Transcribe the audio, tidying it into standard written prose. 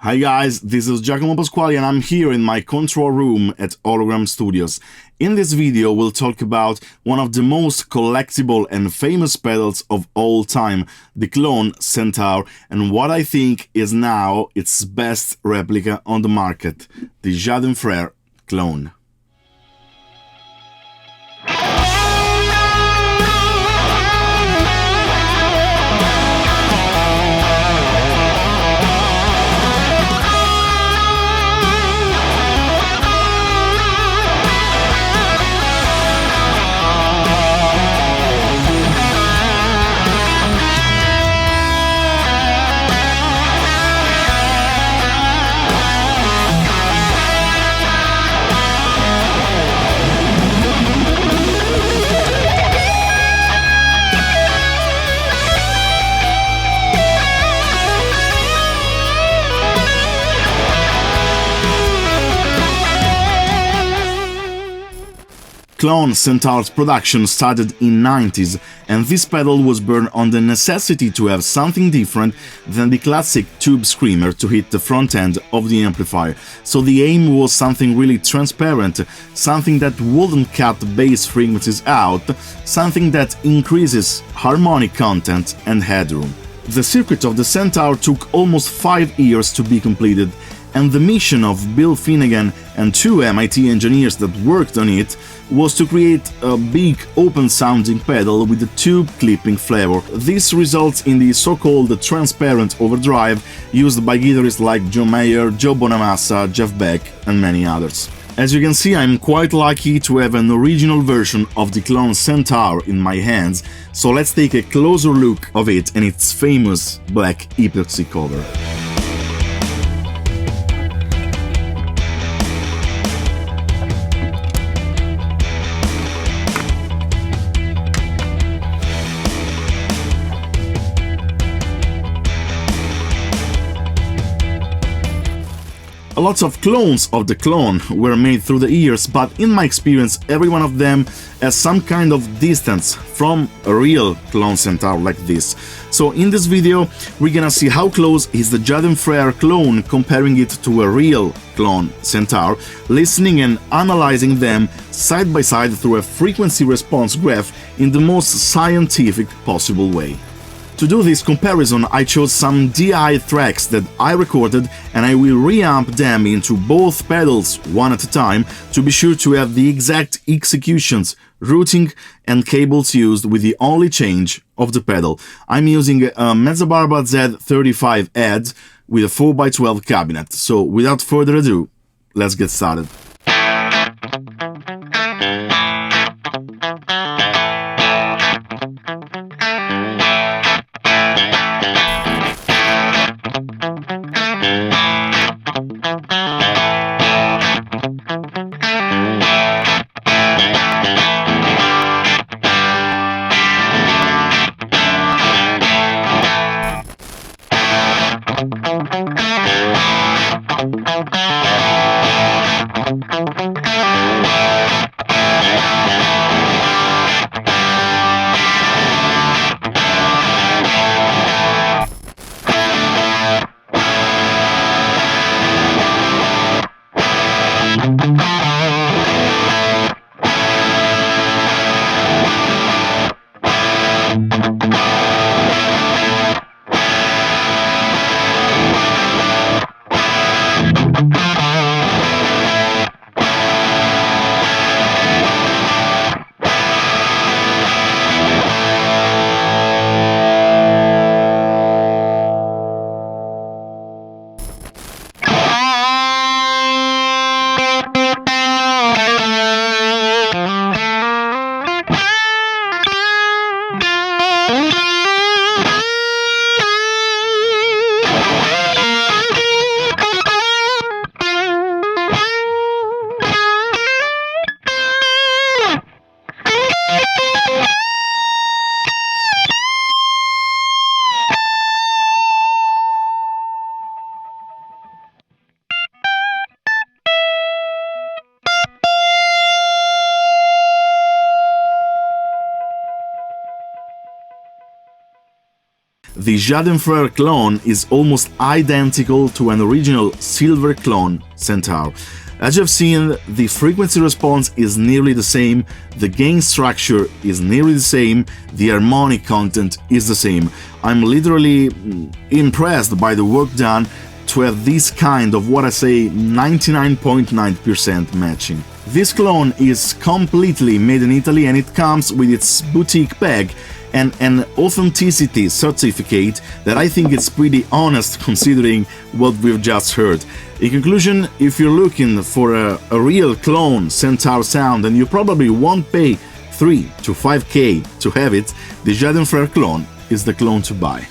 Hi guys, this is Giacomo Pasquali and I'm here in my control room at Hologram Studios. In this video we'll talk about one of the most collectible and famous pedals of all time, the Klon Centaur, and what I think is now its best replica on the market, the JAD FREER Klone. Klon Centaur's production started in 90s, and this pedal was born on the necessity to have something different than the classic tube screamer to hit the front end of the amplifier. So the aim was something really transparent, something that wouldn't cut bass frequencies out, something that increases harmonic content and headroom. The circuit of the Centaur took almost 5 years to be completed, and the mission of Bill Finnegan and 2 MIT engineers that worked on it was to create a big open-sounding pedal with a tube clipping flavor. This results in the so-called transparent overdrive used by guitarists like John Mayer, Joe Bonamassa, Jeff Beck and many others. As you can see, I'm quite lucky to have an original version of the Klon Centaur in my hands, so let's take a closer look of it and its famous black epoxy cover. Lots of clones of the Klone were made through the years, but in my experience every one of them has some kind of distance from a real Klon Centaur like this. So in this video we're gonna see how close is the JAD FREER Klone comparing it to a real Klon Centaur, listening and analyzing them side by side through a frequency response graph in the most scientific possible way. To do this comparison, I chose some DI tracks that I recorded and I will reamp them into both pedals one at a time to be sure to have the exact executions, routing and cables used with the only change of the pedal. I'm using a Mezzabarba Z35 Head with a 4x12 cabinet, so without further ado, let's get started. The JAD FREER clone is almost identical to an original silver Klon Centaur. As you have seen, the frequency response is nearly the same, the gain structure is nearly the same, the harmonic content is the same. I'm literally impressed by the work done to have this kind of, what I say, 99.9% matching. This clone is completely made in Italy and it comes with its boutique bag and an authenticity certificate that I think is pretty honest considering what we've just heard. In conclusion, if you're looking for a real Klon Centaur sound and you probably won't pay 3 to 5k to have it, the JAD FREER clone is the clone to buy.